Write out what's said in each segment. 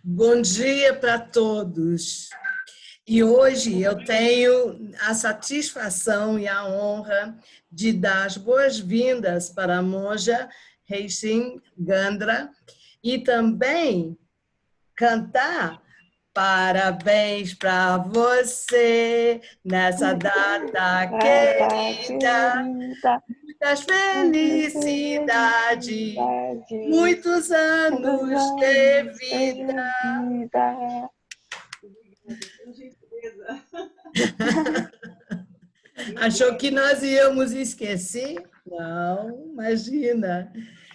Bom dia para todos. E hoje eu tenho a satisfação e a honra de dar as boas-vindas para a monja Reixin Gandra e também cantar parabéns para você nessa data Data querida, querida, muitas muita felicidades, felicidade, muitos muitos anos de anos vida. de vida. Obrigada, com gentileza. Achou que nós íamos esquecer? Não, imagina.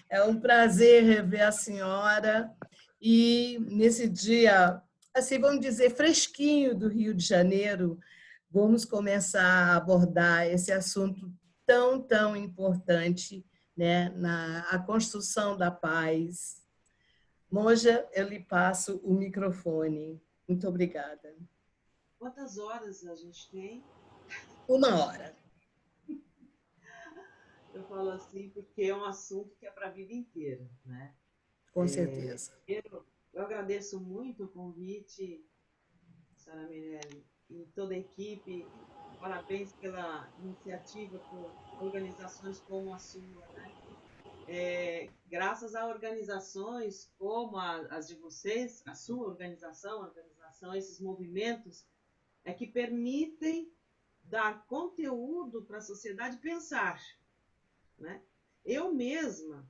É um prazer rever a senhora e nesse dia, assim, vamos dizer, fresquinho do Rio de Janeiro, vamos começar a abordar esse assunto tão importante, né, na a construção da paz. Monja, eu lhe passo o microfone. Muito obrigada. Quantas horas a gente tem? 1 hora. Eu falo assim porque é um assunto que é para a vida inteira, né? Com certeza. Eu agradeço muito o convite, Sara Mirelli, e toda a equipe. Parabéns pela iniciativa, por organizações como a sua, né? Graças a organizações como as de vocês, a sua organização, esses movimentos, é que permitem dar conteúdo para a sociedade pensar, né? Eu mesma,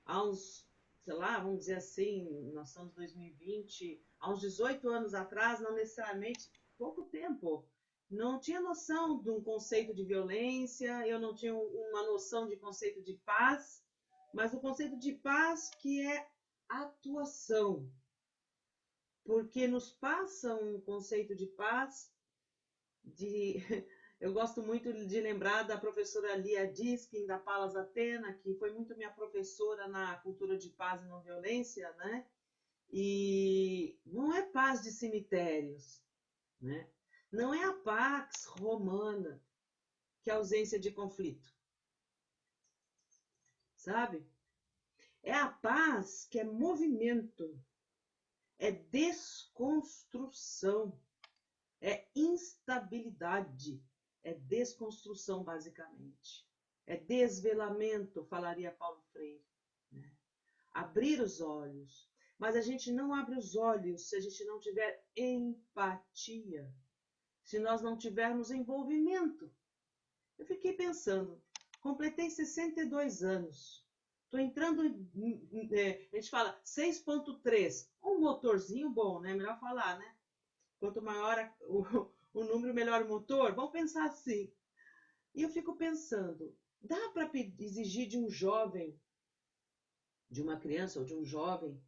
há uns, sei lá, vamos dizer assim, nós estamos em 2020, há uns 18 anos atrás, não necessariamente, pouco tempo, não tinha noção de um conceito de violência, eu não tinha uma noção de conceito de paz, mas o conceito de paz que é atuação, porque nos passa um conceito de paz de eu gosto muito de lembrar da professora Lia Diskin, da Palas Atena, que foi muito minha professora na cultura de paz e não violência, né? E não é paz de cemitérios, né? Não é a pax romana, que é a ausência de conflito, sabe? É a paz que é movimento, é desconstrução, é instabilidade, é desconstrução, basicamente. É desvelamento, falaria Paulo Freire. Né? Abrir os olhos. Mas a gente não abre os olhos se a gente não tiver empatia, se nós não tivermos envolvimento. Eu fiquei pensando, completei 62 anos. Estou entrando, a gente fala 6.3, um motorzinho bom, né? Melhor falar, né? Quanto maior o número, melhor o motor. Vamos pensar assim. E eu fico pensando, dá para exigir de um jovem, de uma criança ou de um jovem,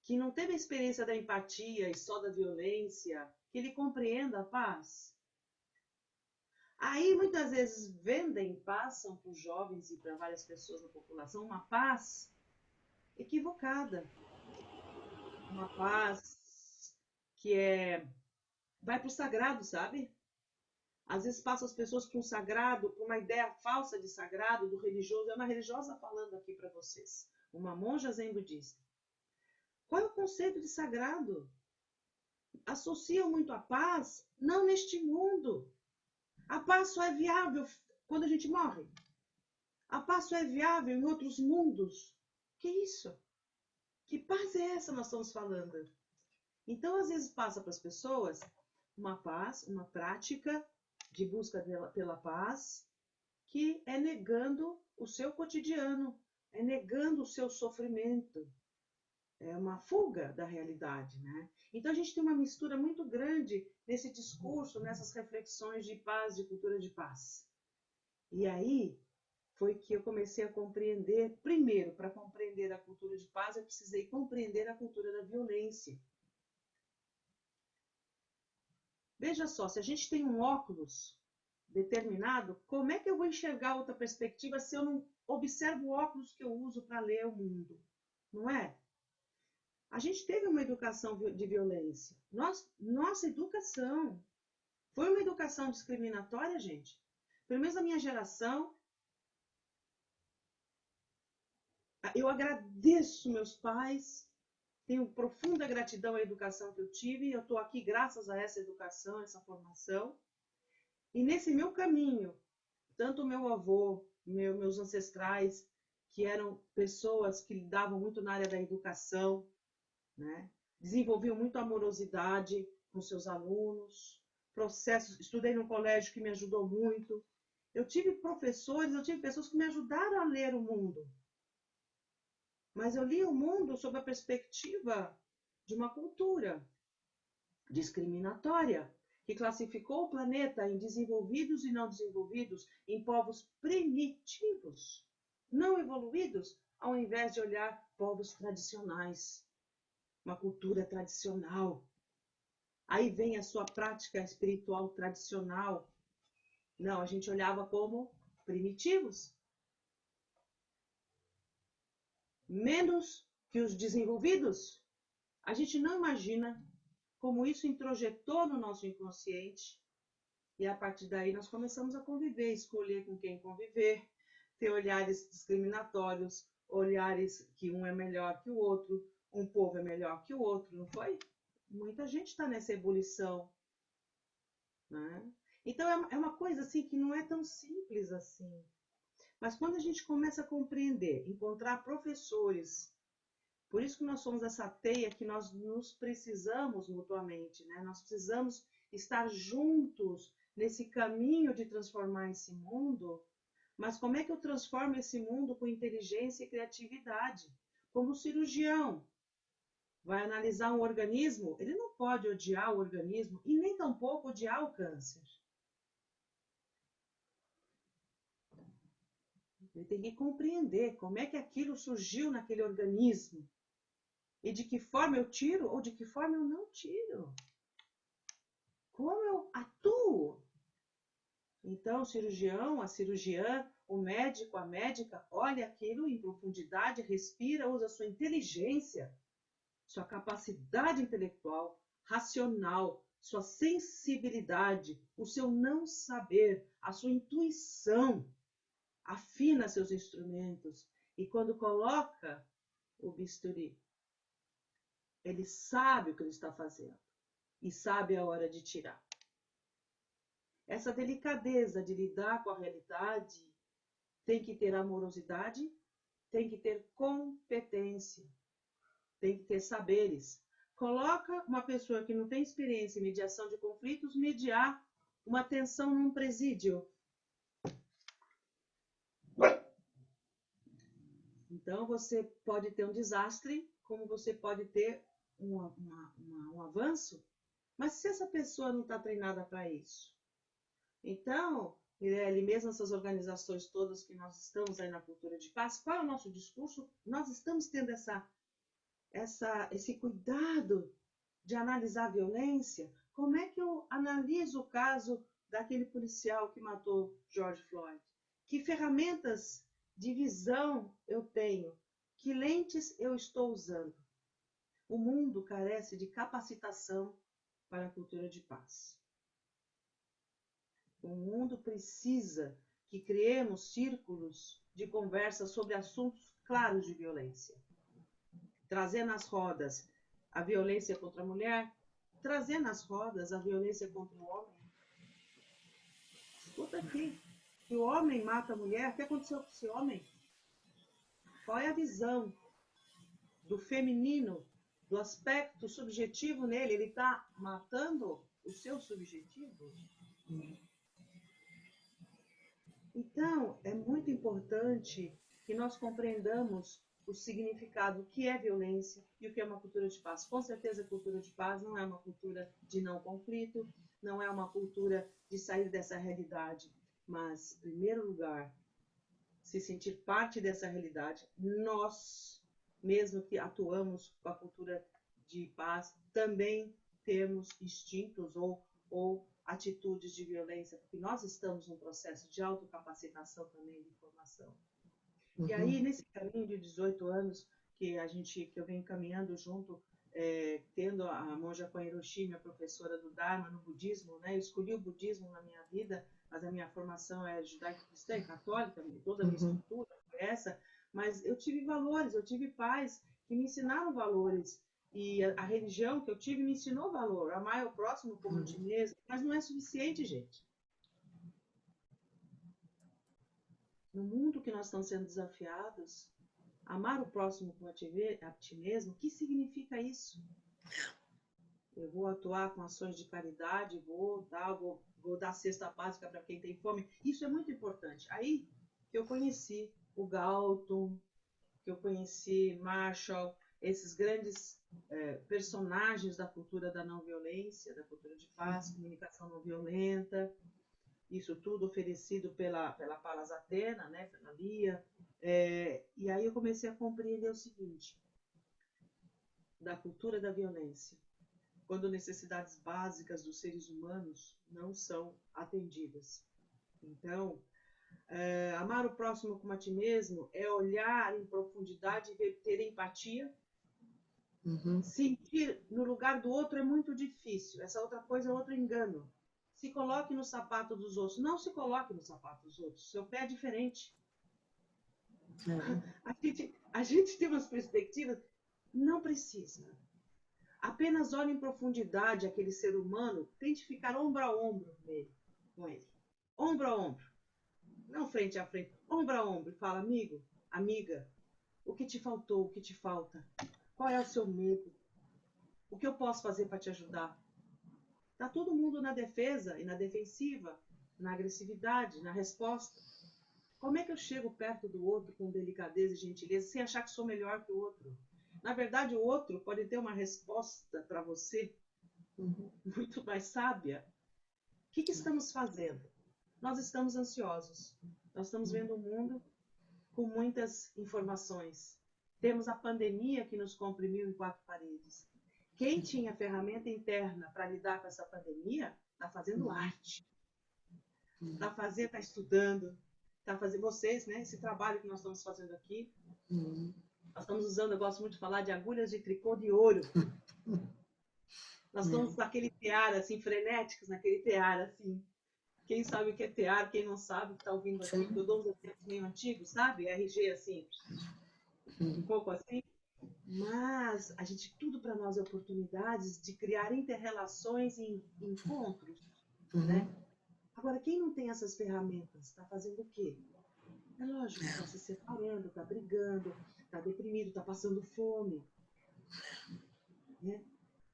que não teve a experiência da empatia e só da violência, que ele compreenda a paz? Aí, muitas vezes, passam para os jovens e para várias pessoas da população, uma paz equivocada. Uma paz que vai para o sagrado, sabe? Às vezes passa as pessoas para um sagrado, para uma ideia falsa de sagrado, do religioso. É uma religiosa falando aqui para vocês, uma monja zen budista. Qual é o conceito de sagrado? Associam muito a paz, não neste mundo. A paz só é viável quando a gente morre. A paz só é viável em outros mundos. Que isso? Que paz é essa nós estamos falando? Então, às vezes passa para as pessoas uma paz, uma prática de busca pela paz, que é negando o seu cotidiano, é negando o seu sofrimento, é uma fuga da realidade, né? Então a gente tem uma mistura muito grande nesse discurso, nessas reflexões de paz, de cultura de paz. E aí foi que eu comecei a compreender, primeiro, para compreender a cultura de paz, eu precisei compreender a cultura da violência. Veja só, se a gente tem um óculos determinado, como é que eu vou enxergar outra perspectiva se eu não observo o óculos que eu uso para ler o mundo? Não é? A gente teve uma educação de violência. Nossa educação foi uma educação discriminatória, gente. Pelo menos a minha geração, eu agradeço meus pais tenho profunda gratidão à educação que eu tive, eu estou aqui graças a essa educação, essa formação. E nesse meu caminho, tanto o meu avô, meus ancestrais, que eram pessoas que lidavam muito na área da educação, né? Desenvolviam muito amorosidade com seus alunos, processos, estudei num colégio que me ajudou muito. Eu tive professores, eu tive pessoas que me ajudaram a ler o mundo. Mas eu li o mundo sob a perspectiva de uma cultura discriminatória, que classificou o planeta em desenvolvidos e não desenvolvidos, em povos primitivos, não evoluídos, ao invés de olhar povos tradicionais, uma cultura tradicional. Aí vem a sua prática espiritual tradicional. Não, a gente olhava como primitivos, menos que os desenvolvidos. A gente não imagina como isso introjetou no nosso inconsciente. E a partir daí nós começamos a conviver, escolher com quem conviver, ter olhares discriminatórios, olhares que um é melhor que o outro, um povo é melhor que o outro, não foi? Muita gente está nessa ebulição, né? Então é uma coisa assim que não é tão simples assim. Mas quando a gente começa a compreender, encontrar professores, por isso que nós somos essa teia que nós nos precisamos mutuamente, né? Nós precisamos estar juntos nesse caminho de transformar esse mundo. Mas como é que eu transformo esse mundo com inteligência e criatividade? Como o cirurgião vai analisar um organismo, ele não pode odiar o organismo e nem tampouco odiar o câncer. Ele tem que compreender como é que aquilo surgiu naquele organismo. E de que forma eu tiro ou de que forma eu não tiro. Como eu atuo. Então, o cirurgião, a cirurgiã, o médico, a médica, olha aquilo em profundidade, respira, usa sua inteligência, sua capacidade intelectual, racional, sua sensibilidade, o seu não saber, a sua intuição, afina seus instrumentos e quando coloca o bisturi, ele sabe o que ele está fazendo e sabe a hora de tirar. Essa delicadeza de lidar com a realidade tem que ter amorosidade, tem que ter competência, tem que ter saberes. Coloca uma pessoa que não tem experiência em mediação de conflitos mediar uma tensão num presídio. Então você pode ter um desastre, como você pode ter um avanço, mas se essa pessoa não está treinada para isso? Então, Mirelle, mesmo essas organizações todas que nós estamos aí na cultura de paz, qual é o nosso discurso? Nós estamos tendo esse cuidado de analisar a violência. Como é que eu analiso o caso daquele policial que matou George Floyd? Que ferramentas de visão eu tenho? Que lentes eu estou usando? O mundo carece de capacitação para a cultura de paz. O mundo precisa que criemos círculos de conversa sobre assuntos claros de violência. Trazer nas rodas a violência contra a mulher, trazer nas rodas a violência contra o homem. Escuta aqui, se o homem mata a mulher, o que aconteceu com esse homem? Qual é a visão do feminino, do aspecto subjetivo nele? Ele está matando o seu subjetivo? Então, é muito importante que nós compreendamos o significado, o que é violência e o que é uma cultura de paz. Com certeza, a cultura de paz não é uma cultura de não conflito, não é uma cultura de sair dessa realidade, mas, em primeiro lugar, se sentir parte dessa realidade. Nós, mesmo que atuamos com a cultura de paz, também temos instintos ou atitudes de violência, porque nós estamos num processo de autocapacitação também, de formação. E aí, nesse caminho de 18 anos que eu venho caminhando junto, tendo a monja Koen Hiroshi, minha professora do Dharma, no budismo, né? Eu escolhi o budismo na minha vida, mas a minha formação é judaico-cristã e católica, toda a minha estrutura foi essa, mas eu tive valores, eu tive pais que me ensinaram valores E a religião que eu tive me ensinou valor, amar o próximo como a ti mesmo, mas não é suficiente, gente. No mundo que nós estamos sendo desafiados, amar o próximo como a ti mesmo, o que significa isso? Eu vou atuar com ações de caridade, vou dar cesta básica para quem tem fome. Isso é muito importante. Aí que eu conheci o Galton, que eu conheci Marshall, esses grandes personagens da cultura da não violência, da cultura de paz, comunicação não violenta, isso tudo oferecido pela Palas Athena, né, pela Lia. E aí eu comecei a compreender o seguinte, da cultura da violência, quando necessidades básicas dos seres humanos não são atendidas. Então, amar o próximo como a ti mesmo é olhar em profundidade e ter empatia. Sentir no lugar do outro é muito difícil. Essa outra coisa é outro engano. Se coloque no sapato dos outros. Não se coloque no sapato dos outros. Seu pé é diferente. A gente tem umas perspectivas. Não precisa. Apenas olhe em profundidade aquele ser humano. Tente ficar ombro a ombro com ele. Ombro a ombro. Não frente a frente. Ombro a ombro. E fala, amigo, amiga, o que te faltou, o que te falta? Qual é o seu medo? O que eu posso fazer para te ajudar? Está todo mundo na defesa e na defensiva, na agressividade, na resposta. Como é que eu chego perto do outro com delicadeza e gentileza sem achar que sou melhor que o outro? Na verdade, o outro pode ter uma resposta para você muito mais sábia. O que estamos fazendo? Nós estamos ansiosos. Nós estamos vendo um mundo com muitas informações. Temos a pandemia que nos comprimiu em 4 paredes. Quem tinha ferramenta interna para lidar com essa pandemia, está fazendo arte. Está estudando, está fazendo vocês, né? Esse trabalho que nós estamos fazendo aqui. Nós estamos usando, eu gosto muito de falar de agulhas de tricô de ouro. Nós estamos naquele tear, assim, frenéticos, naquele tear, assim. Quem sabe o que é tear, quem não sabe, que está ouvindo aqui, eu dou uns exemplos meio antigos, sabe? RG, assim, um pouco assim. Mas a gente, tudo para nós é oportunidades de criar inter-relações e encontros, né? Agora, quem não tem essas ferramentas, está fazendo o quê? É lógico, está se separando, está brigando, está deprimido, está passando fome. Né?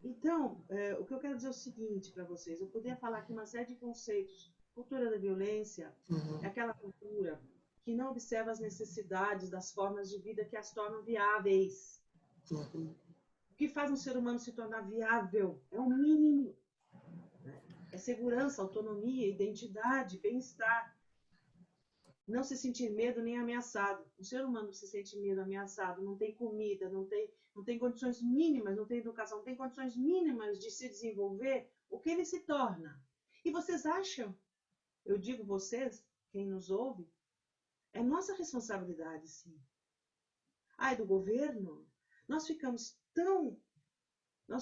Então, o que eu quero dizer é o seguinte para vocês, eu poderia falar aqui uma série de conceitos. Cultura da violência é aquela cultura que não observa as necessidades das formas de vida que as tornam viáveis. O que faz um ser humano se tornar viável é o mínimo. É segurança, autonomia, identidade, bem-estar. Não se sentir medo nem ameaçado. O ser humano se sente medo, ameaçado, não tem comida, não tem condições mínimas, não tem educação, não tem condições mínimas de se desenvolver, o que ele se torna? E vocês acham, eu digo vocês, quem nos ouve, é nossa responsabilidade, sim. É do governo? Nós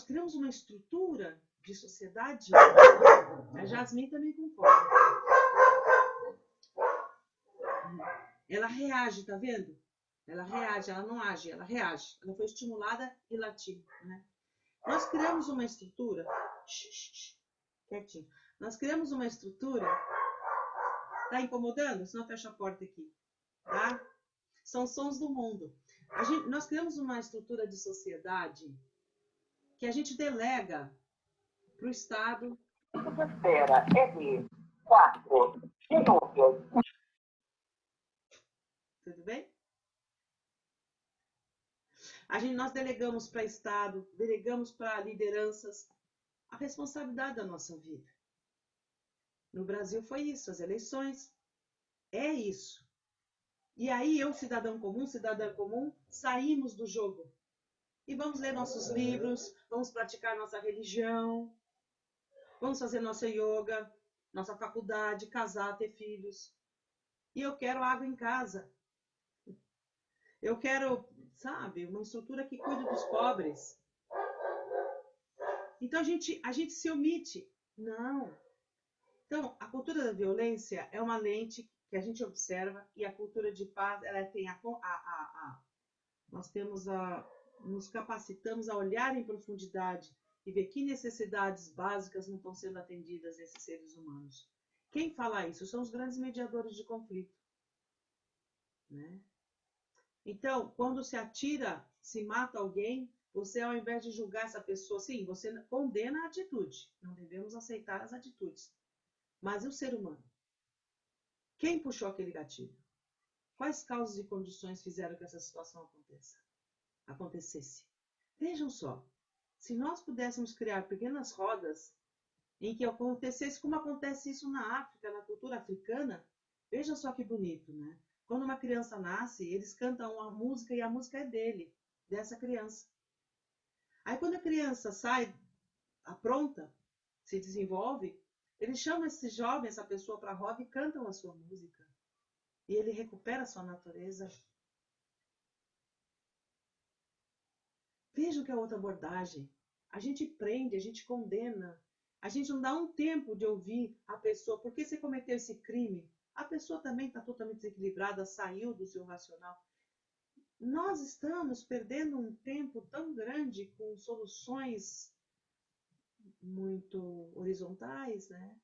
criamos uma estrutura de sociedade, a Jasmine também concorda. Ela reage, tá vendo? Ela reage, ela não age, ela reage. Ela foi estimulada e latiu, né? Nós criamos uma estrutura... Quietinho. Nós criamos uma estrutura... Tá incomodando? Senão fecha a porta aqui. Tá? São sons do mundo. Nós criamos uma estrutura de sociedade que a gente delega para o Estado. A espera é de 4 minutos. Tudo bem? Nós delegamos para Estado, delegamos para lideranças a responsabilidade da nossa vida. No Brasil foi isso, as eleições. É isso. E aí eu, cidadã comum, saímos do jogo. E vamos ler nossos livros, vamos praticar nossa religião, vamos fazer nossa yoga, nossa faculdade, casar, ter filhos. E eu quero água em casa. Eu quero, sabe, uma estrutura que cuide dos pobres. Então a gente se omite. Não. Então, a cultura da violência é uma lente que a gente observa e a cultura de paz, ela tem nós temos nos capacitamos a olhar em profundidade e ver que necessidades básicas não estão sendo atendidas nesses seres humanos. Quem fala isso são os grandes mediadores de conflito, né? Então, quando se atira, se mata alguém, você, ao invés de julgar essa pessoa, sim, você condena a atitude. Não devemos aceitar as atitudes. Mas e o ser humano? Quem puxou aquele gatilho? Quais causas e condições fizeram que essa situação acontecesse? Vejam só, se nós pudéssemos criar pequenas rodas em que acontecesse como acontece isso na África, na cultura africana, veja só que bonito, né? Quando uma criança nasce, eles cantam uma música e a música é dele, dessa criança. Aí quando a criança sai pronta, se desenvolve, eles chamam esse jovem, essa pessoa para a roda e cantam a sua música. E ele recupera a sua natureza. Vejam que é outra abordagem. A gente prende, a gente condena. A gente não dá um tempo de ouvir a pessoa. Por que você cometeu esse crime? A pessoa também está totalmente desequilibrada, saiu do seu racional. Nós estamos perdendo um tempo tão grande com soluções muito horizontais, né?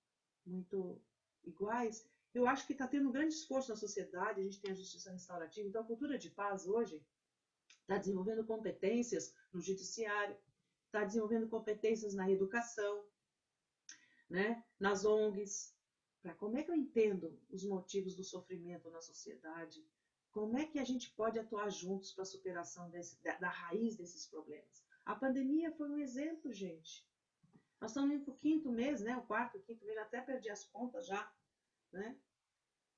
Muito iguais. Eu acho que está tendo um grande esforço na sociedade, a gente tem a justiça restaurativa, então a cultura de paz hoje está desenvolvendo competências no judiciário, está desenvolvendo competências na educação, né? Nas ONGs. Como é que eu entendo os motivos do sofrimento na sociedade? Como é que a gente pode atuar juntos para a superação da raiz desses problemas? A pandemia foi um exemplo, gente. Nós estamos indo para o quinto mês, né? O quarto, quinto mês, até perdi as contas já, né?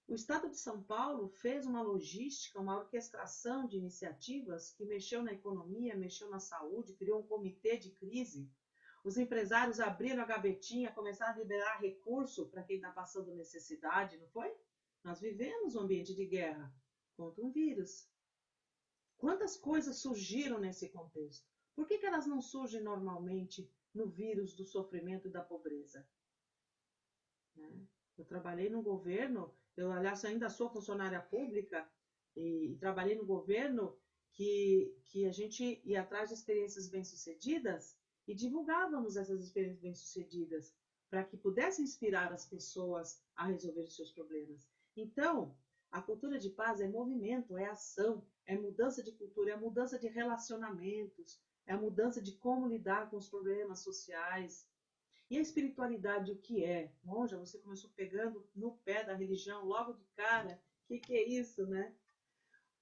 O Estado de São Paulo fez uma logística, uma orquestração de iniciativas que mexeu na economia, mexeu na saúde, criou um comitê de crise. Os empresários abriram a gavetinha, começaram a liberar recurso para quem está passando necessidade, não foi? Nós vivemos um ambiente de guerra contra um vírus. Quantas coisas surgiram nesse contexto? Por que elas não surgem normalmente no vírus do sofrimento e da pobreza? Né? Eu trabalhei no governo, eu, aliás, ainda sou funcionária pública e trabalhei no governo que a gente ia atrás de experiências bem-sucedidas e divulgávamos essas experiências bem-sucedidas para que pudesse inspirar as pessoas a resolver os seus problemas. Então, a cultura de paz é movimento, é ação, é mudança de cultura, é mudança de relacionamentos, é a mudança de como lidar com os problemas sociais. E a espiritualidade, o que é? Monja, você começou pegando no pé da religião logo de cara. O que é isso, né?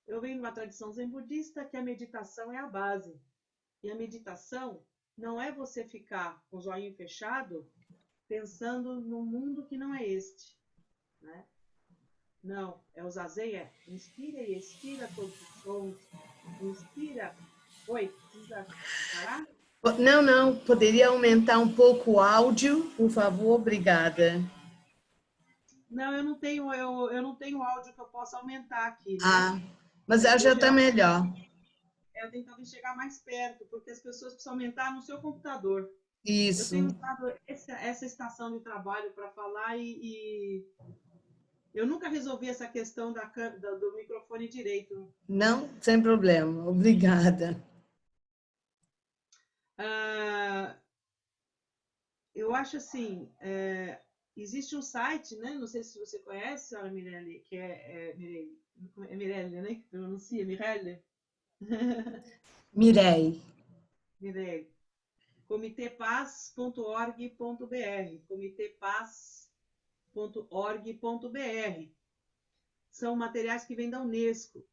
Eu venho de uma tradição zen budista que a meditação é a base. E a meditação não é você ficar com o olhinho fechado pensando num mundo que não é este, né? Não, é o zazen, é inspira e expira todos os sons. Inspira. Oi, precisa parar? Não, não, poderia aumentar um pouco o áudio, por favor, obrigada. Não, eu não tenho áudio que eu possa aumentar aqui, né? Ah, mas ela já Deixa está eu, melhor. eu tenho que chegar mais perto, porque as pessoas precisam aumentar no seu computador. Eu Isso. tenho usado essa estação de trabalho para falar e eu nunca resolvi essa questão do microfone direito. Não, sem problema, obrigada. Eu acho assim, existe um site, né? Não sei se você conhece, senhora Mirelle, que é Mirelle, né? Que pronuncia, Mirelle? Mirei. Mirelle. comitepaz.org.br, comitepaz.org.br. São materiais que vêm da Unesco.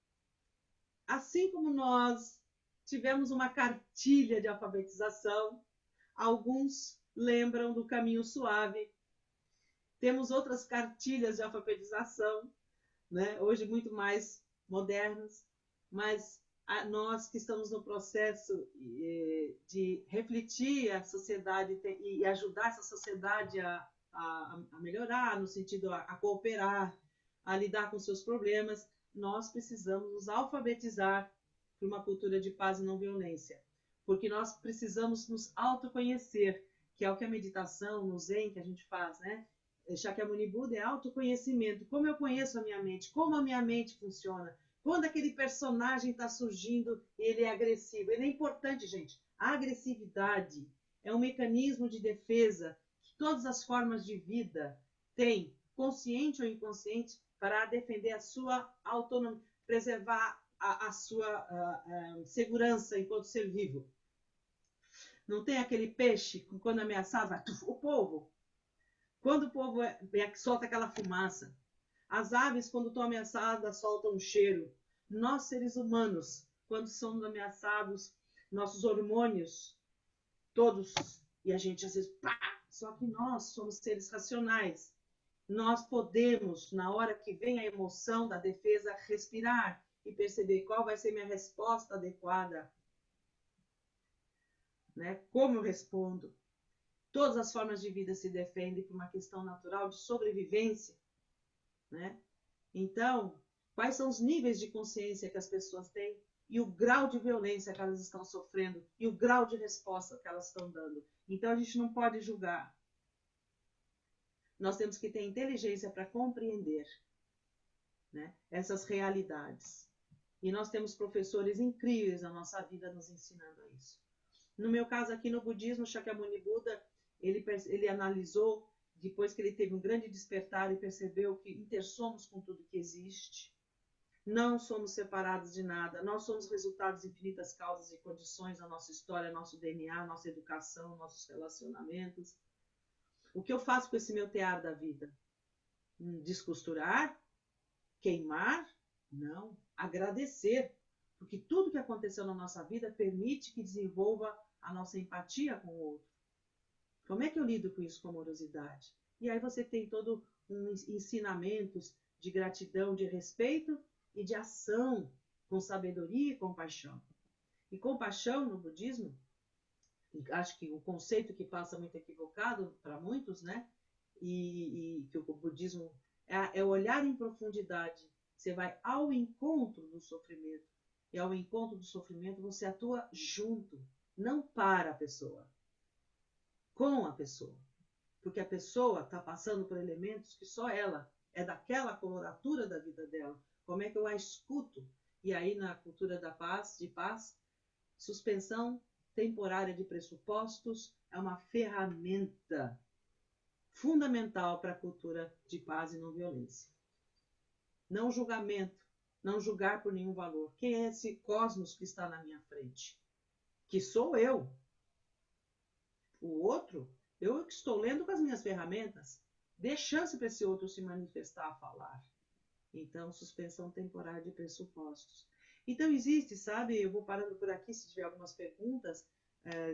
Assim como nós tivemos uma cartilha de alfabetização, alguns lembram do Caminho Suave. Temos outras cartilhas de alfabetização, né? Hoje muito mais modernas, mas nós que estamos no processo de refletir a sociedade e ajudar essa sociedade a melhorar, no sentido a cooperar, a lidar com seus problemas, nós precisamos nos alfabetizar para uma cultura de paz e não violência, porque nós precisamos nos autoconhecer, que é o que a meditação no Zen que a gente faz, né? Shakyamuni Buda é autoconhecimento. Como eu conheço a minha mente? Como a minha mente funciona? Quando aquele personagem está surgindo, ele é agressivo. Ele é importante, gente. A agressividade é um mecanismo de defesa que todas as formas de vida têm, consciente ou inconsciente, para defender a sua autonomia, preservar a sua segurança enquanto ser vivo. Não tem aquele peixe que, quando ameaçado, vai, o polvo. Quando o polvo solta aquela fumaça. As aves, quando estão ameaçadas, soltam um cheiro. Nós, seres humanos, quando somos ameaçados, nossos hormônios, todos, e a gente às vezes, pá! Só que nós somos seres racionais. Nós podemos, na hora que vem a emoção da defesa, respirar e perceber qual vai ser minha resposta adequada. Né? Como eu respondo? Todas as formas de vida se defendem por uma questão natural de sobrevivência. Né? Então, quais são os níveis de consciência que as pessoas têm e o grau de violência que elas estão sofrendo e o grau de resposta que elas estão dando. Então, a gente não pode julgar. Nós temos que ter inteligência para compreender, né, essas realidades. E nós temos professores incríveis na nossa vida nos ensinando a isso. No meu caso, aqui no budismo, Shakyamuni Buda, ele analisou, depois que ele teve um grande despertar e percebeu que intersomos com tudo que existe, não somos separados de nada, nós somos resultados de infinitas causas e condições da nossa história, nosso DNA, nossa educação, nossos relacionamentos. O que eu faço com esse meu tear da vida? Descosturar? Queimar? Não. Agradecer. Porque tudo que aconteceu na nossa vida permite que desenvolva a nossa empatia com o outro. Como é que eu lido com isso com amorosidade? E aí você tem todo ensinamentos de gratidão, de respeito e de ação, com sabedoria e compaixão. E compaixão no budismo, acho que o conceito que passa muito equivocado para muitos, né? E que o budismo é olhar em profundidade. Você vai ao encontro do sofrimento. E ao encontro do sofrimento você atua junto, não para a pessoa, com a pessoa. Porque a pessoa está passando por elementos que só ela é daquela coloratura da vida dela. Como é que eu a escuto? E aí na cultura da paz, de paz, suspensão temporária de pressupostos é uma ferramenta fundamental para a cultura de paz e não violência. Não julgamento, não julgar por nenhum valor. Quem é esse cosmos que está na minha frente? Que sou eu. O outro, eu que estou lendo com as minhas ferramentas. Dê chance para esse outro se manifestar, a falar. Então, suspensão temporária de pressupostos. Então, existe, sabe, eu vou parando por aqui, se tiver algumas perguntas,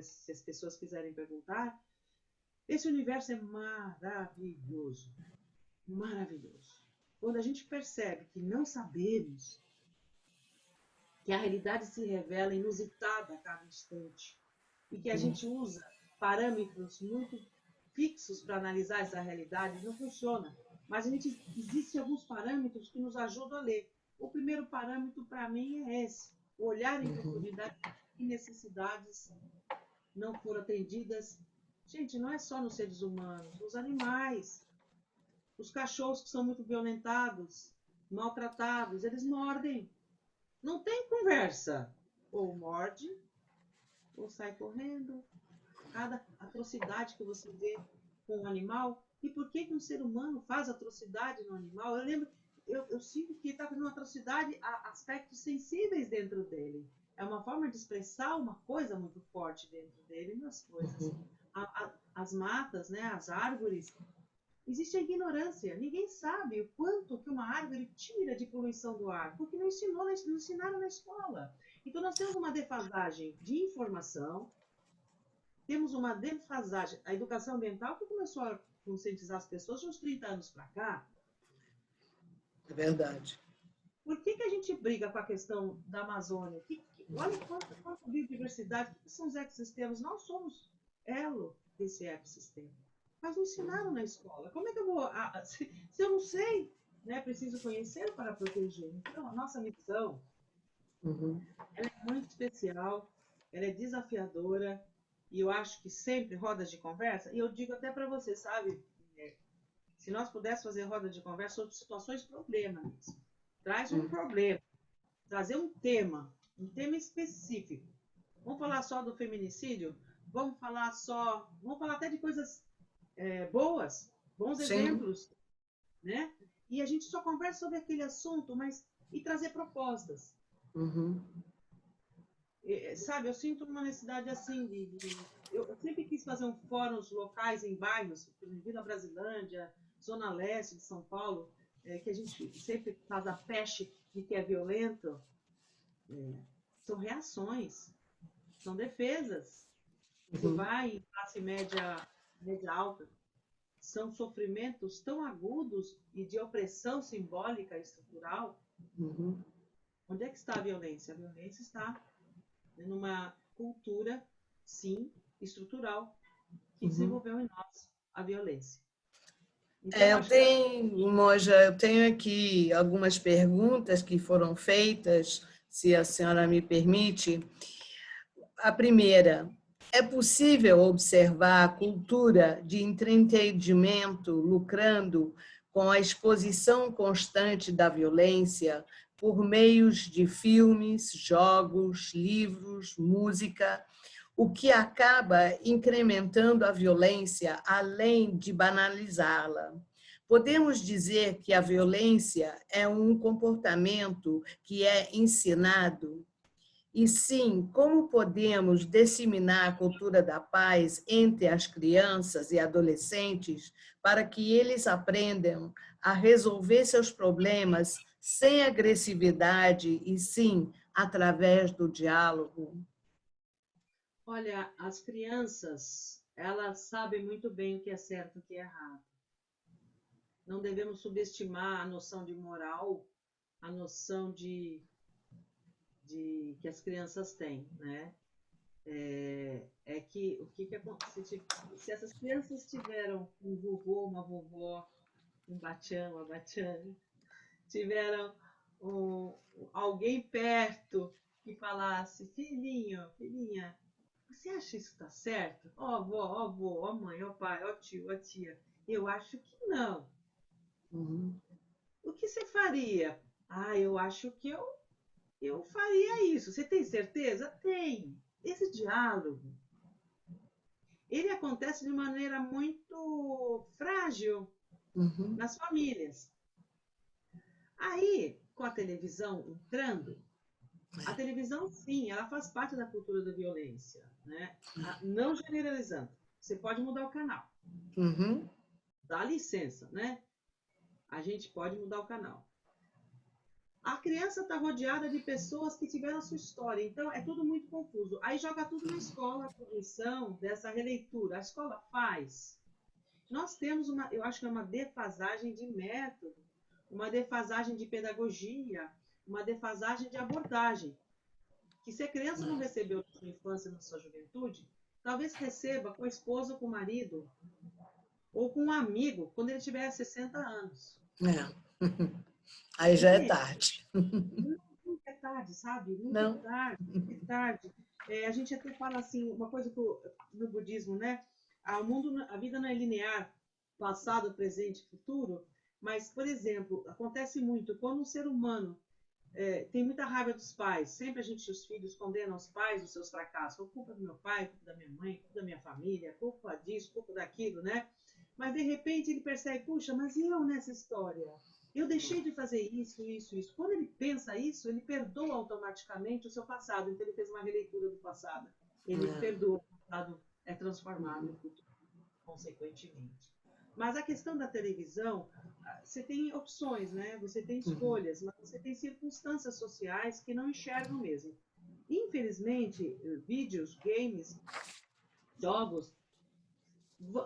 se as pessoas quiserem perguntar. Esse universo é maravilhoso. Maravilhoso. Quando a gente percebe que não sabemos, que a realidade se revela inusitada a cada instante, e que a gente usa parâmetros muito fixos para analisar essa realidade, não funciona. Mas existem alguns parâmetros que nos ajudam a ler. O primeiro parâmetro, para mim, é esse. O olhar em profundidade e necessidades não foram atendidas. Gente, não é só nos seres humanos, nos animais. Os cachorros que são muito violentados, maltratados, eles mordem. Não tem conversa. Ou morde, ou sai correndo. Cada atrocidade que você vê com um animal. E por que um ser humano faz atrocidade no animal? Eu lembro, eu sinto que está fazendo uma atrocidade a aspectos sensíveis dentro dele. É uma forma de expressar uma coisa muito forte dentro dele nas coisas. As matas, né, as árvores, existe a ignorância. Ninguém sabe o quanto que uma árvore tira de poluição do ar, porque não ensinaram na escola. Então nós temos uma defasagem de informação, temos uma defasagem. A educação ambiental que começou a conscientizar as pessoas de uns 30 anos para cá. É verdade. Por que a gente briga com a questão da Amazônia? Olha quanta biodiversidade, o que são os ecossistemas? Nós somos elo desse ecossistema. Mas não ensinaram na escola. Como é que eu vou... se eu não sei, né, preciso conhecer para proteger. Então, a nossa missão, ela é muito especial, ela é desafiadora, e eu acho que sempre rodas de conversa, e eu digo até para você, sabe, se nós pudéssemos fazer rodas de conversa sobre situações problema mesmo. Traz um problema. trazer um tema específico. Vamos falar só do feminicídio? Vamos falar até de coisas boas, bons Sim. exemplos, né? E a gente só conversa sobre aquele assunto, e trazer propostas. Uhum. Sabe, eu sinto uma necessidade assim eu sempre quis fazer fóruns locais em bairros, Vila Brasilândia, Zona Leste de São Paulo, que a gente sempre faz a peste de que é violento. São reações, são defesas. Você vai em classe média alta, são sofrimentos tão agudos e de opressão simbólica e estrutural. Uhum. Onde é que está a violência? A violência está numa cultura, sim, estrutural, que desenvolveu em nós a violência. Então, Moja, eu tenho aqui algumas perguntas que foram feitas, se a senhora me permite. A primeira, é possível observar a cultura de entretenimento lucrando com a exposição constante da violência por meios de filmes, jogos, livros, música, o que acaba incrementando a violência além de banalizá-la? Podemos dizer que a violência é um comportamento que é ensinado? E sim, como podemos disseminar a cultura da paz entre as crianças e adolescentes para que eles aprendam a resolver seus problemas sem agressividade e sim através do diálogo? Olha, as crianças, elas sabem muito bem o que é certo e o que é errado. Não devemos subestimar a noção de moral, a noção de que as crianças têm, né? Se essas crianças tiveram um vovô, uma vovó, um batian, uma batiã, tiveram alguém perto que falasse, filhinho, filhinha, você acha isso tá certo? Ó avó, ó avô, ó mãe, ó pai, ó tio, ó tia. Eu acho que não. Uhum. O que você faria? Eu acho que eu faria isso. Você tem certeza? Tem. Esse diálogo, ele acontece de maneira muito frágil Uhum. nas famílias. Aí, com a televisão entrando, a televisão, sim, ela faz parte da cultura da violência, né? Não generalizando. Você pode mudar o canal. Uhum. Dá licença, né? A gente pode mudar o canal. A criança está rodeada de pessoas que tiveram a sua história, então é tudo muito confuso. Aí joga tudo na escola, a punição dessa releitura. A escola faz. Nós temos eu acho que é uma defasagem de método, uma defasagem de pedagogia, uma defasagem de abordagem. Que se a criança não recebeu na sua infância, na sua juventude, talvez receba com a esposa ou com o marido, ou com um amigo, quando ele tiver 60 anos. Aí já é tarde. Nunca é tarde, sabe? Nunca é Não. tarde, nunca é tarde. A gente até fala assim, uma coisa no budismo, né? A vida não é linear, passado, presente, futuro, mas, por exemplo, acontece muito quando um ser humano tem muita raiva dos pais, sempre os filhos condenam os pais dos seus fracassos, por culpa do meu pai, culpa da minha mãe, culpa da minha família, culpa disso, culpa daquilo, né? Mas, de repente, ele percebe, puxa, mas e eu nessa história? Eu deixei de fazer isso, isso, isso. Quando ele pensa isso, ele perdoa automaticamente o seu passado. Então, ele fez uma releitura do passado. Ele perdoa, o passado é transformado no futuro, consequentemente. Mas a questão da televisão, você tem opções, né? Você tem escolhas, mas você tem circunstâncias sociais que não enxergam mesmo. Infelizmente, vídeos, games, jogos,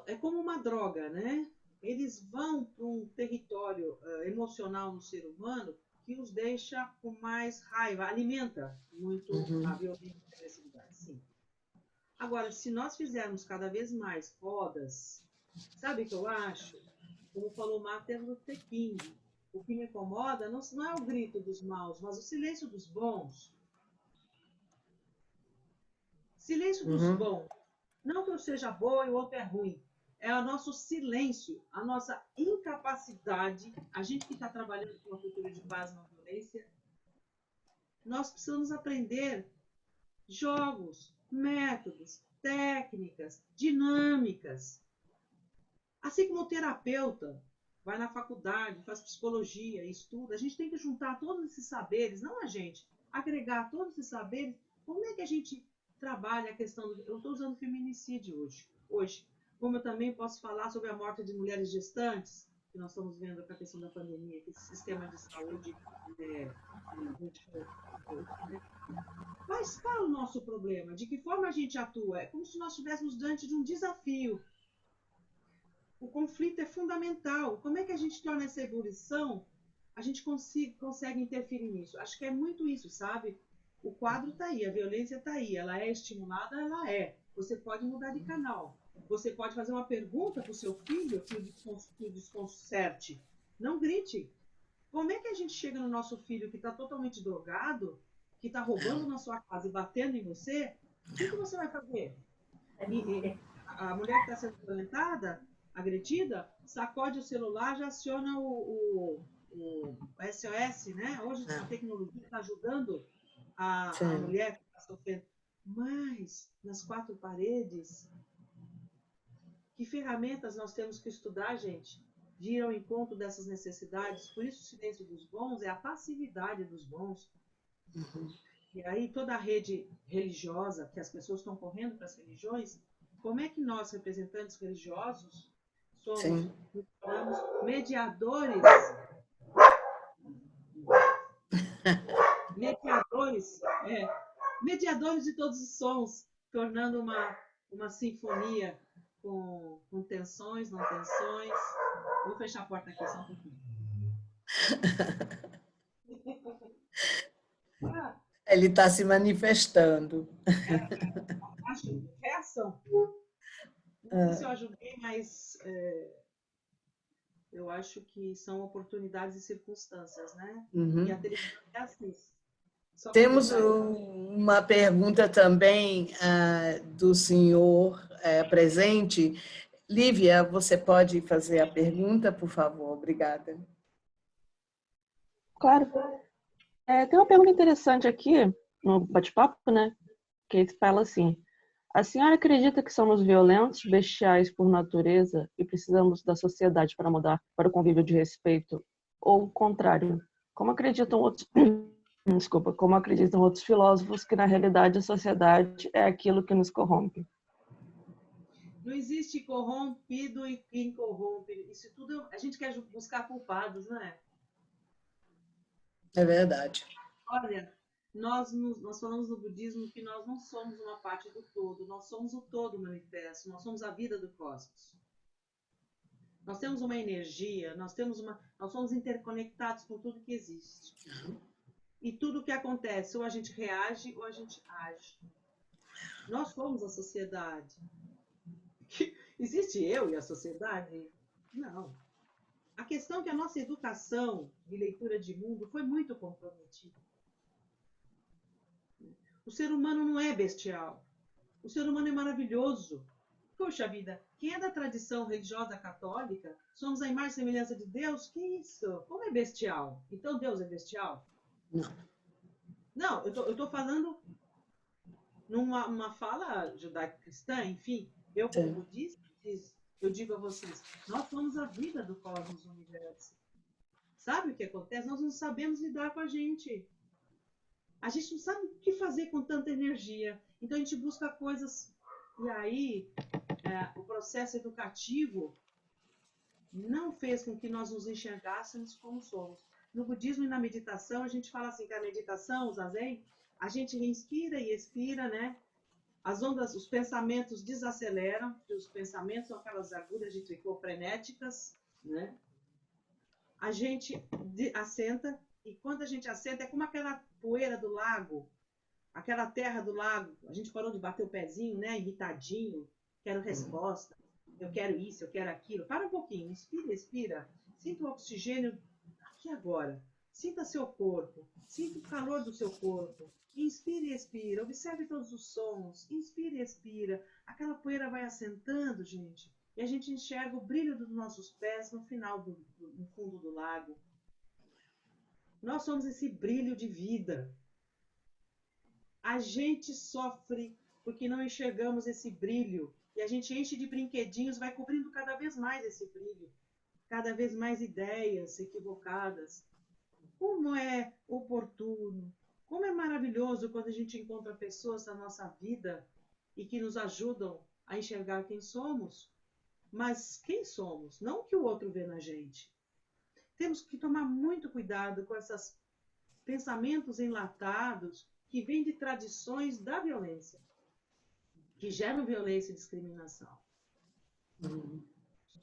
é como uma droga, né? Eles vão para um território emocional no ser humano que os deixa com mais raiva, alimenta muito a violência e a agressividade, sim. Agora, se nós fizermos cada vez mais rodas, sabe o que eu acho? Como falou Martin Luther King, o que me incomoda não é o grito dos maus, mas o silêncio dos bons. Silêncio dos bons. Não que eu seja boa e o outro é ruim. É o nosso silêncio, a nossa incapacidade, a gente que está trabalhando com uma cultura de paz e não violência, nós precisamos aprender jogos, métodos, técnicas, dinâmicas. Assim como o terapeuta vai na faculdade, faz psicologia, estuda, a gente tem que juntar todos esses saberes, não a gente, agregar todos esses saberes. Como é que a gente trabalha a questão do... Eu estou usando feminicídio hoje. Como eu também posso falar sobre a morte de mulheres gestantes, que nós estamos vendo com a questão da pandemia, que esse sistema de saúde Mas qual é o nosso problema? De que forma a gente atua? É como se nós estivéssemos diante de um desafio. O conflito é fundamental. Como é que a gente torna essa evolução? A gente consegue interferir nisso. Acho que é muito isso, sabe? O quadro está aí, a violência está aí. Ela é estimulada, ela é. Você pode mudar de canal. Você pode fazer uma pergunta para o seu filho que o desconcerte. Não grite. Como é que a gente chega no nosso filho que está totalmente drogado, que está roubando na sua casa e batendo em você? O que você vai fazer? A mulher que está sendo violentada, agredida, sacode o celular, já aciona o SOS, né? Hoje a tecnologia está ajudando a mulher que está sofrendo. Mas, nas quatro paredes, que ferramentas nós temos que estudar, gente? De ir ao encontro dessas necessidades. Por isso o silêncio dos bons é a passividade dos bons. E aí toda a rede religiosa, que as pessoas estão correndo para as religiões, como é que nós, representantes religiosos, somos mediadores mediadores de todos os sons, tornando uma sinfonia com tensões, não tensões. Vou fechar a porta aqui só um pouquinho. Ele está se manifestando. Acho reação. Não sei se eu ajudei, mas eu acho que são oportunidades e circunstâncias, né? E a televisão é assim. Temos uma pergunta também do senhor presente. Lívia, você pode fazer a pergunta, por favor? Obrigada. Claro. Tem uma pergunta interessante aqui no bate-papo, né? Que fala assim: a senhora acredita que somos violentos, bestiais por natureza e precisamos da sociedade para mudar para o convívio de respeito? Ou o contrário? Como acreditam outros filósofos que, na realidade, a sociedade é aquilo que nos corrompe? Não existe corrompido e incorrompe. Isso tudo a gente quer buscar culpados, não é? É verdade. Olha, nós falamos no budismo que nós não somos uma parte do todo, nós somos o todo manifesto, nós somos a vida do cosmos. Nós temos uma energia, nós somos interconectados com tudo que existe. E tudo que acontece, ou a gente reage ou a gente age. Nós somos a sociedade. Existe eu e a sociedade? Não. A questão é que a nossa educação de leitura de mundo foi muito comprometida. O ser humano não é bestial. O ser humano é maravilhoso. Poxa vida, quem é da tradição religiosa católica, somos a imagem e semelhança de Deus? Que isso? Como é bestial? Então Deus é bestial? Não, eu estou falando numa fala judaico-cristã, enfim, eu como budista, eu digo a vocês, nós somos a vida do cosmos, do universo. Sabe o que acontece? Nós não sabemos lidar com a gente. A gente não sabe o que fazer com tanta energia. Então a gente busca coisas. E aí, o processo educativo não fez com que nós nos enxergássemos como somos. No budismo e na meditação, a gente fala assim que a meditação, o zazen, a gente inspira e expira, né? As ondas, os pensamentos desaceleram, porque os pensamentos são aquelas agulhas de tricô frenéticas, né? A gente assenta, e quando a gente assenta, é como aquela poeira do lago, aquela terra do lago. A gente parou de bater o pezinho, né? Irritadinho, quero resposta, eu quero isso, eu quero aquilo. Para um pouquinho, inspira, expira. Sinta o oxigênio aqui agora. Sinta seu corpo, sinta o calor do seu corpo. Inspire e expira, observe todos os sons, inspire e expira. Aquela poeira vai assentando, gente, e a gente enxerga o brilho dos nossos pés no fundo do lago. Nós somos esse brilho de vida. A gente sofre porque não enxergamos esse brilho. E a gente enche de brinquedinhos, vai cobrindo cada vez mais esse brilho. Cada vez mais ideias equivocadas. Como é oportuno, como é maravilhoso quando a gente encontra pessoas na nossa vida e que nos ajudam a enxergar quem somos. Mas quem somos? Não o que o outro vê na gente. Temos que tomar muito cuidado com esses pensamentos enlatados que vêm de tradições da violência, que geram violência e discriminação.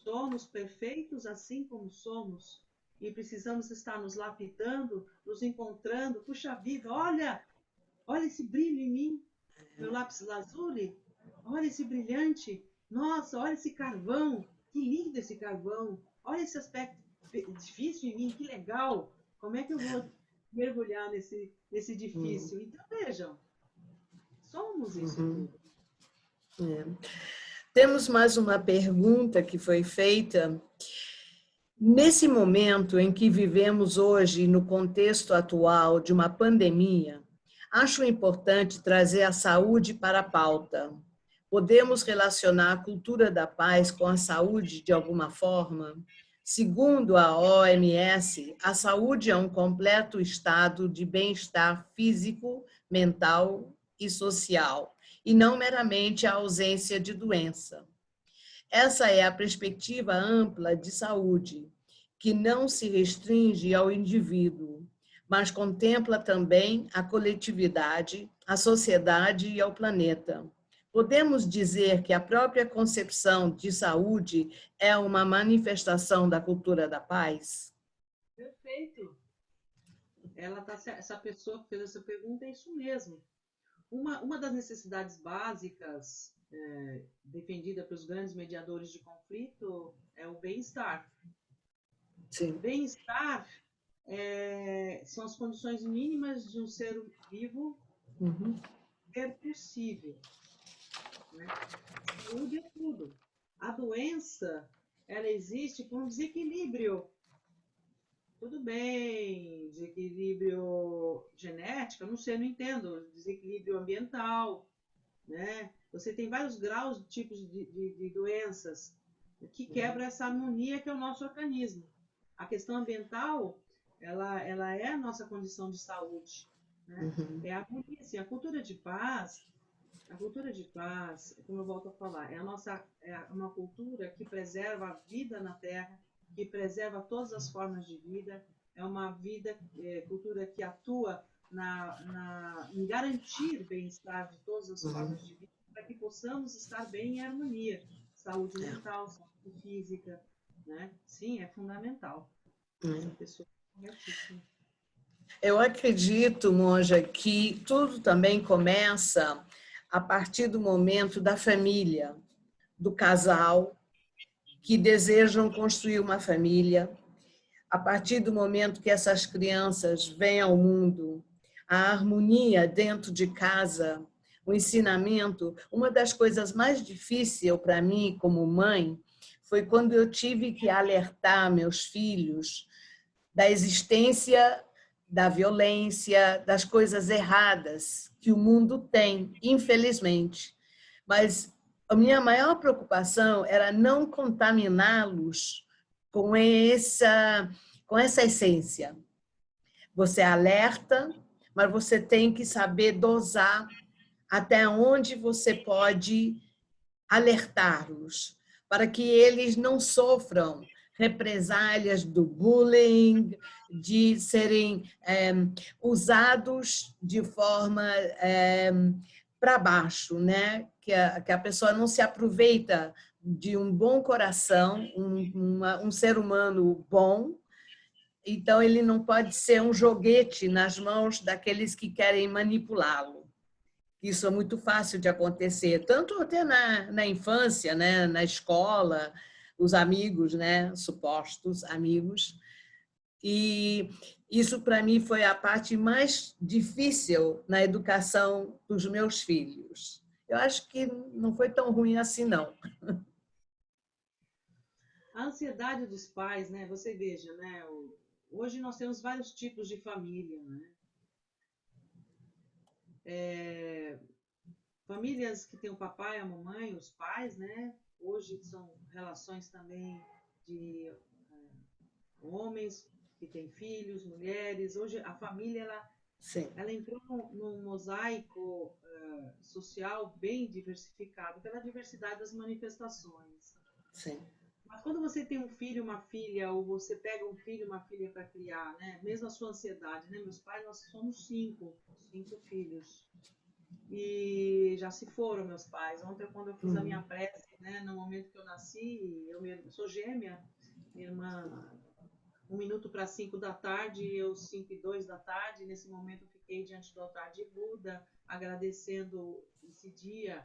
Somos perfeitos assim como somos e precisamos estar nos lapidando, nos encontrando. Puxa vida, olha esse brilho em mim, meu lápis lazuli, olha esse brilhante, nossa, olha esse carvão, que lindo esse carvão, olha esse aspecto difícil em mim, que legal, como é que eu vou mergulhar nesse difícil? Então, vejam, somos isso tudo. Temos mais uma pergunta que foi feita. Nesse momento em que vivemos hoje, no contexto atual de uma pandemia, acho importante trazer a saúde para a pauta. Podemos relacionar a cultura da paz com a saúde de alguma forma? Segundo a OMS, a saúde é um completo estado de bem-estar físico, mental e social, e não meramente a ausência de doença. Essa é a perspectiva ampla de saúde, que não se restringe ao indivíduo, mas contempla também a coletividade, a sociedade e ao planeta. Podemos dizer que a própria concepção de saúde é uma manifestação da cultura da paz? Perfeito. Essa pessoa que fez essa pergunta é isso mesmo. Uma das necessidades básicas defendida pelos grandes mediadores de conflito é o bem-estar. Sim. Bem-estar são as condições mínimas de um ser vivo ser possível. Né? Saúde é tudo. A doença, ela existe por um desequilíbrio. Tudo bem, desequilíbrio genético, não sei, não entendo. Desequilíbrio ambiental, né? Você tem vários graus de tipos de doenças que quebram essa harmonia que é o nosso organismo. A questão ambiental, ela é a nossa condição de saúde, né? É a harmonia, assim, a cultura de paz, como eu volto a falar, é uma cultura que preserva a vida na Terra, que preserva todas as formas de vida, é uma cultura que atua em garantir bem-estar de todas as formas de vida, para que possamos estar bem em harmonia. Saúde mental, saúde física, né? Sim, é fundamental. Essa pessoa é corretíssima. Eu acredito, Monja, que tudo também começa a partir do momento da família, do casal, que desejam construir uma família. A partir do momento que essas crianças vêm ao mundo, a harmonia dentro de casa, o ensinamento. Uma das coisas mais difíceis para mim, como mãe, foi quando eu tive que alertar meus filhos da existência da violência, das coisas erradas que o mundo tem, infelizmente. Mas a minha maior preocupação era não contaminá-los com essa essência. Você alerta, mas você tem que saber dosar até onde você pode alertá-los, para que eles não sofram represálias do bullying, de serem usados de forma para baixo, né? Que a pessoa não se aproveita de um bom coração, um ser humano bom, então ele não pode ser um joguete nas mãos daqueles que querem manipulá-lo. Isso é muito fácil de acontecer, tanto até na infância, né? Na escola, os amigos, né? Supostos amigos. E isso, para mim, foi a parte mais difícil na educação dos meus filhos. Eu acho que não foi tão ruim assim, não. A ansiedade dos pais, né? Você veja, né? Hoje nós temos vários tipos de família, né? Famílias que têm o papai, a mamãe, os pais, né? Hoje são relações também de homens que têm filhos, mulheres. Hoje a família Sim, ela entrou num mosaico social bem diversificado pela diversidade das manifestações. sim. Mas quando você tem um filho, uma filha, ou você pega um filho, uma filha para criar, né? Mesmo a sua ansiedade, né? Meus pais, nós somos cinco filhos. E já se foram meus pais. Ontem, quando eu fiz a minha prece, né? No momento que eu nasci, eu sou gêmea, minha irmã 1 minuto para 5 da tarde, eu 5:02 da tarde. Nesse momento eu fiquei diante do altar de Buda, agradecendo esse dia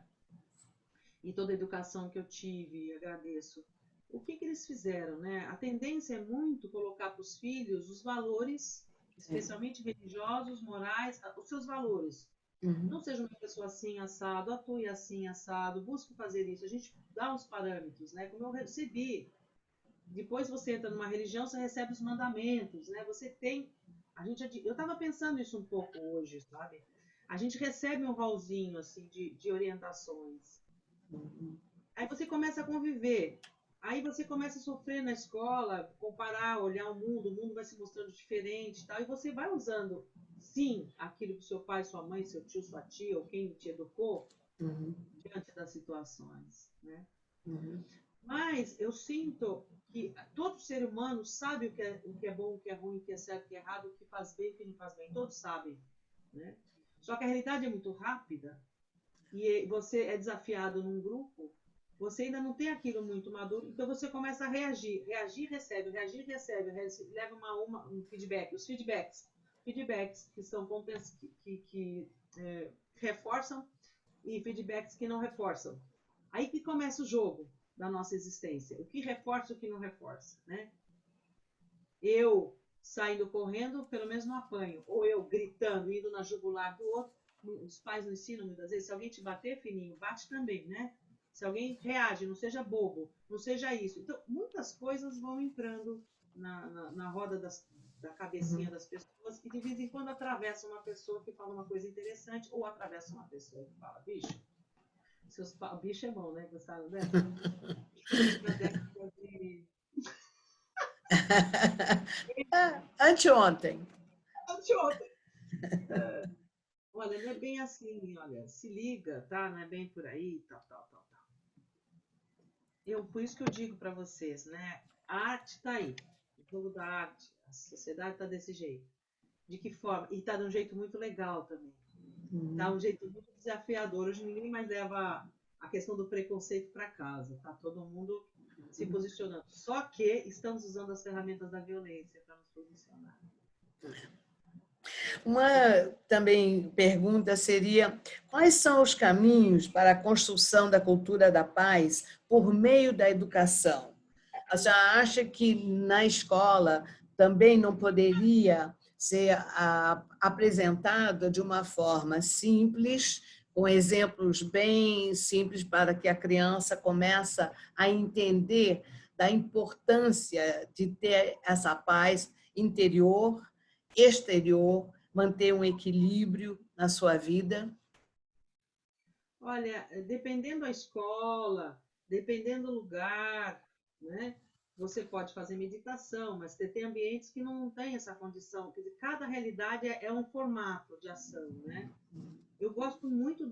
e toda a educação que eu tive, agradeço. O que eles fizeram, né? A tendência é muito colocar para os filhos os valores, especialmente religiosos, morais, os seus valores. Não seja uma pessoa assim, assado, atue assim, assado, busque fazer isso. A gente dá uns parâmetros, né? Como eu recebi. Depois você entra numa religião, você recebe os mandamentos, né? Você tem... eu estava pensando isso um pouco hoje, sabe? A gente recebe um rolzinho, assim, de orientações. Aí você começa a conviver. Aí você começa a sofrer na escola, comparar, olhar o mundo vai se mostrando diferente e tal, e você vai usando, sim, aquilo que seu pai, sua mãe, seu tio, sua tia, ou quem te educou, diante das situações, né? Mas eu sinto que todo ser humano sabe o que é bom, o que é ruim, o que é certo, o que é errado, o que faz bem, o que não faz bem. Todos sabem, né? Só que a realidade é muito rápida e você é desafiado num grupo, você ainda não tem aquilo muito maduro, então você começa a reagir. Reagir, recebe, leva um feedback. Os feedbacks que são que reforçam e feedbacks que não reforçam. Aí que começa o jogo da nossa existência. O que reforça e o que não reforça, né? Eu saindo correndo, pelo menos não apanho. Ou eu gritando, indo na jugular do outro. Os pais nos ensinam muitas vezes, se alguém te bater, filhinho, bate também, né? Se alguém reage, não seja bobo, não seja isso. Então, muitas coisas vão entrando na roda da cabecinha das pessoas e de vez em quando atravessa uma pessoa que fala uma coisa interessante ou atravessa uma pessoa que fala, bicho, bicho é bom, né? Gostaram dessa? Anteontem. Anteontem. Olha, não é bem assim, olha, se liga, tá? Não é bem por aí, tal. Por isso que eu digo para vocês, né? A arte está aí, o jogo da arte, a sociedade está desse jeito. De que forma? E está de um jeito muito legal também. Está um jeito muito desafiador. Hoje ninguém mais leva a questão do preconceito para casa. Está todo mundo se posicionando. Só que estamos usando as ferramentas da violência para nos posicionar. Uma também pergunta seria: quais são os caminhos para a construção da cultura da paz por meio da educação? A senhora acha que na escola também não poderia ser apresentada de uma forma simples, com exemplos bem simples, para que a criança comece a entender da importância de ter essa paz interior, exterior, manter um equilíbrio na sua vida? Olha, dependendo da escola, dependendo do lugar, né? Você pode fazer meditação, mas tem ambientes que não têm essa condição. Quer dizer, cada realidade é um formato de ação, né? Eu gosto muito,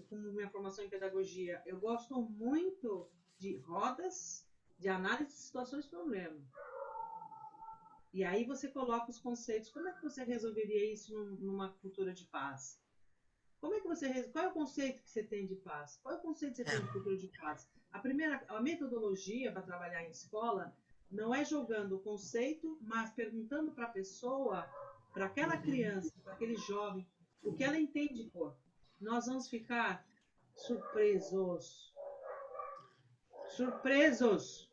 como minha formação em pedagogia, eu gosto muito de rodas de análise de situações de problema. E aí você coloca os conceitos. Como é que você resolveria isso numa cultura de paz? Qual é o conceito que você tem de paz? Qual é o conceito que você tem de cultura de paz? A metodologia para trabalhar em escola não é jogando o conceito, mas perguntando para a pessoa, para aquela criança, para aquele jovem, o que ela entende por. Nós vamos ficar surpresos. Surpresos!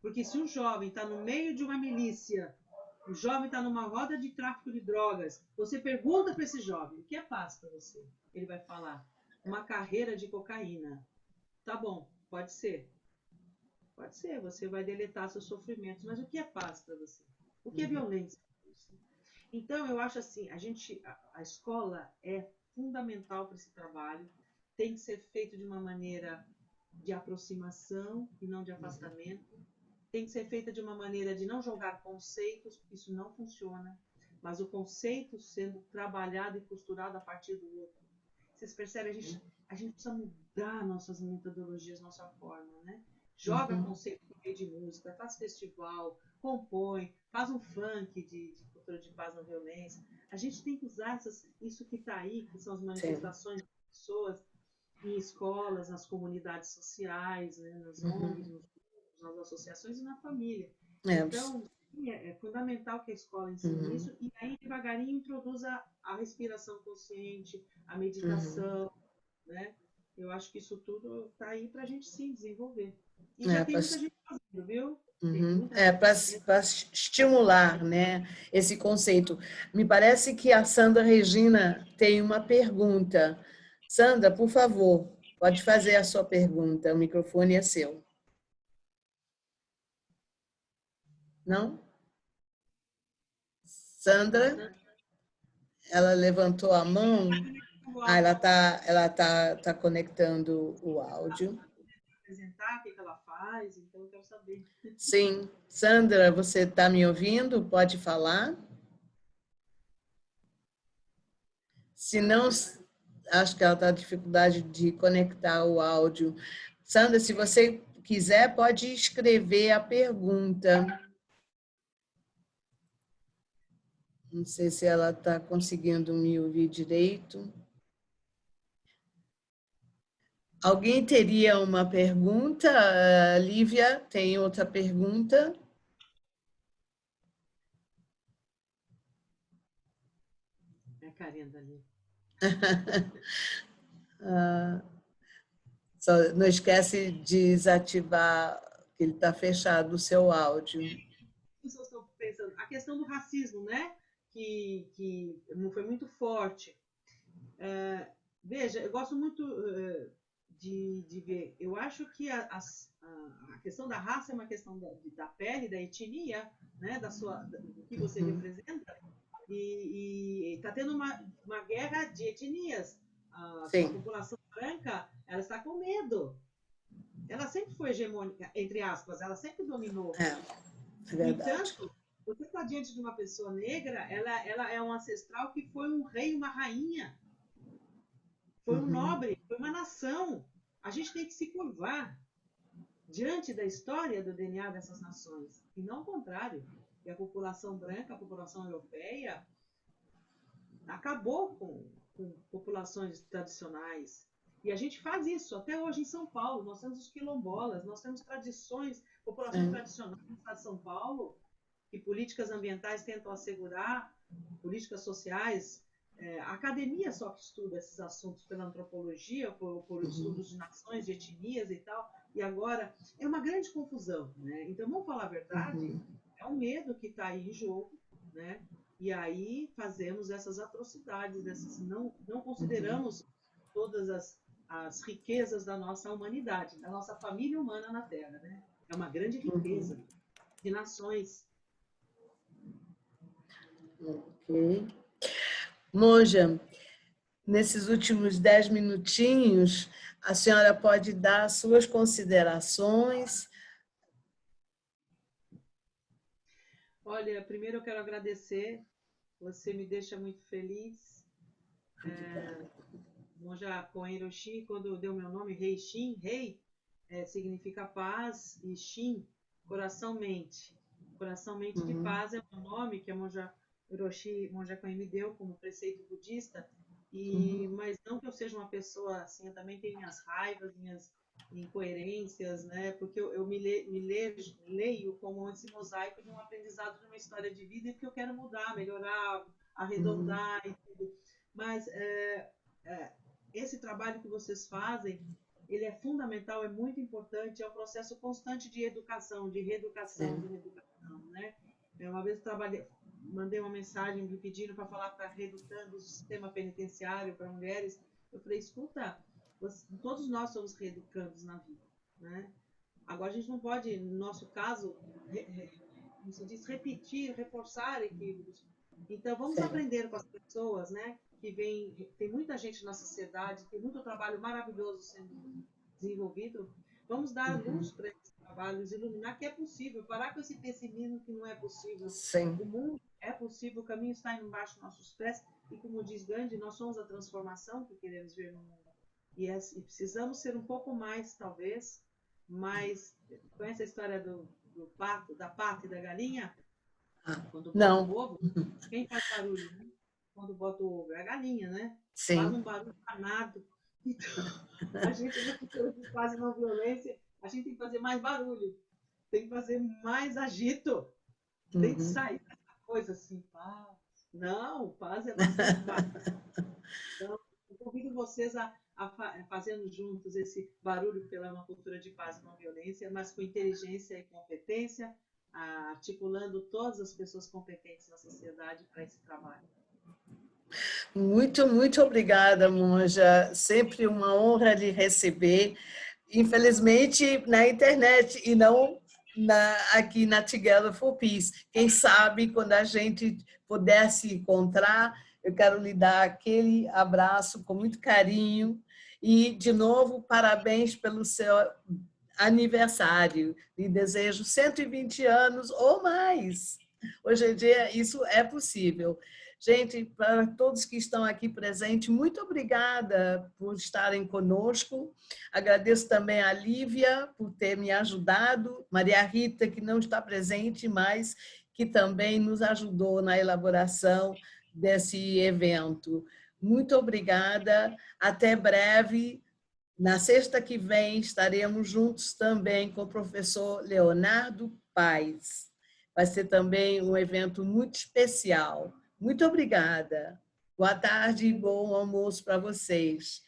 Porque se um jovem está no meio de uma milícia, o jovem está numa roda de tráfico de drogas, você pergunta para esse jovem, o que é paz para você? Ele vai falar, uma carreira de cocaína. Tá bom, pode ser. Pode ser, você vai deletar seus sofrimentos, mas o que é paz para você? O que é violência para você? Então, eu acho assim, a escola é fundamental para esse trabalho. Tem que ser feito de uma maneira de aproximação e não de afastamento. Tem que ser feita de uma maneira de não jogar conceitos, porque isso não funciona, mas o conceito sendo trabalhado e costurado a partir do outro. Vocês percebem? A gente precisa mudar nossas metodologias, nossa forma, né? Joga conceito no meio de música, faz festival, compõe, faz um funk de cultura de paz não violência. A gente tem que usar isso que está aí, que são as manifestações das pessoas, em escolas, nas comunidades sociais, né, nas ONGs, nos grupos, nas associações e na família. Então, é fundamental que a escola ensine isso e aí devagarinho introduza a respiração consciente, a meditação, né? Eu acho que isso tudo está aí para a gente sim desenvolver. E já tem muita gente fazendo, viu? Para estimular, né, esse conceito. Me parece que a Sandra Regina tem uma pergunta. Sandra, por favor, pode fazer a sua pergunta. O microfone é seu. Não? Sandra? Ela levantou a mão. Ela tá conectando o áudio. Apresentar o que ela faz, então eu quero saber. Sim. Sandra, você está me ouvindo? Pode falar? Se não, acho que ela está com dificuldade de conectar o áudio. Sandra, se você quiser, pode escrever a pergunta. Não sei se ela está conseguindo me ouvir direito. Alguém teria uma pergunta? Lívia, tem outra pergunta? É a Karen ali. Só não esquece de desativar, que ele está fechado o seu áudio. Estou pensando, a questão do racismo, né? Que foi muito forte. Veja, eu gosto muito de ver. Eu acho que a questão da raça é uma questão da pele, da etnia, né? Do que você representa. E está tendo uma guerra de etnias. A população branca, ela está com medo. Ela sempre foi hegemônica, entre aspas, ela sempre dominou. É verdade. No entanto, você está diante de uma pessoa negra, ela é um ancestral que foi um rei, uma rainha, foi um nobre, foi uma nação. A gente tem que se curvar diante da história do DNA dessas nações, e não o contrário. E a população branca, a população europeia, acabou com populações tradicionais. E a gente faz isso até hoje em São Paulo. Nós temos os quilombolas, nós temos tradições, populações tradicionais no estado de São Paulo, que políticas ambientais tentam assegurar, políticas sociais. A academia só que estuda esses assuntos pela antropologia, por estudos de nações, de etnias e tal. E agora é uma grande confusão, né? Então, vamos falar a verdade, é um medo que está aí em jogo, né? E aí fazemos essas atrocidades, não consideramos todas as riquezas da nossa humanidade, da nossa família humana na Terra, né? É uma grande riqueza de nações. Ok. Monja, nesses últimos 10 minutinhos, a senhora pode dar suas considerações. Olha, primeiro eu quero agradecer, você me deixa muito feliz. Monja Koen Roshi, quando deu meu nome, Rei Shin, Rei, significa paz, e Shin, coração-mente. Coração-mente de paz é um nome que a Monja Roshi, Monja Koen me deu como preceito budista, mas não que eu seja uma pessoa assim, eu também tenho minhas raivas, minhas incoerências, né? Porque eu me leio como esse mosaico de um aprendizado de uma história de vida e que eu quero mudar, melhorar, arredondar e tudo. Mas esse trabalho que vocês fazem, ele é fundamental, é muito importante, é um processo constante de educação, de reeducação, de reeducação, né? Uma vez mandei uma mensagem me pedindo para falar para reeducando o sistema penitenciário para mulheres. Eu falei, escuta, todos nós somos reeducandos na vida, né? Agora a gente não pode, no nosso caso, como se diz, reforçar equívocos, Então, vamos Sim. aprender com as pessoas, né? Que vem, tem muita gente na sociedade, tem muito trabalho maravilhoso sendo desenvolvido. Vamos dar luz para esses trabalhos, iluminar que é possível, parar com esse pessimismo que não é possível. Sim. O mundo é possível, o caminho está embaixo dos nossos pés, e como diz Gandhi, nós somos a transformação que queremos ver no mundo. E precisamos ser um pouco mais, talvez, mais. Conhece a história do pato, da pata e da galinha? Quando bota o Não. ovo, quem faz barulho, né? Quando bota o ovo, é a galinha, né? Faz Sim. um barulho danado. Então, a gente, na cultura de paz e não violência, a gente tem que fazer mais barulho, tem que fazer mais agito, tem que sair dessa coisa assim, paz. Não, paz é bastante barulho. Então, eu convido vocês a fazermos juntos esse barulho pela uma cultura de paz e não violência, mas com inteligência e competência, articulando todas as pessoas competentes na sociedade para esse trabalho. Muito, muito obrigada, Monja. Sempre uma honra lhe receber. Infelizmente, na internet e não aqui na Together for Peace. Quem sabe, quando a gente puder se encontrar, eu quero lhe dar aquele abraço com muito carinho. E, de novo, parabéns pelo seu aniversário. Lhe desejo 120 anos ou mais. Hoje em dia, isso é possível. Gente, para todos que estão aqui presentes, muito obrigada por estarem conosco. Agradeço também a Lívia por ter me ajudado, Maria Rita, que não está presente, mas que também nos ajudou na elaboração desse evento. Muito obrigada. Até breve. Na sexta que vem estaremos juntos também com o professor Leonardo Paes. Vai ser também um evento muito especial. Muito obrigada. Boa tarde e bom almoço para vocês.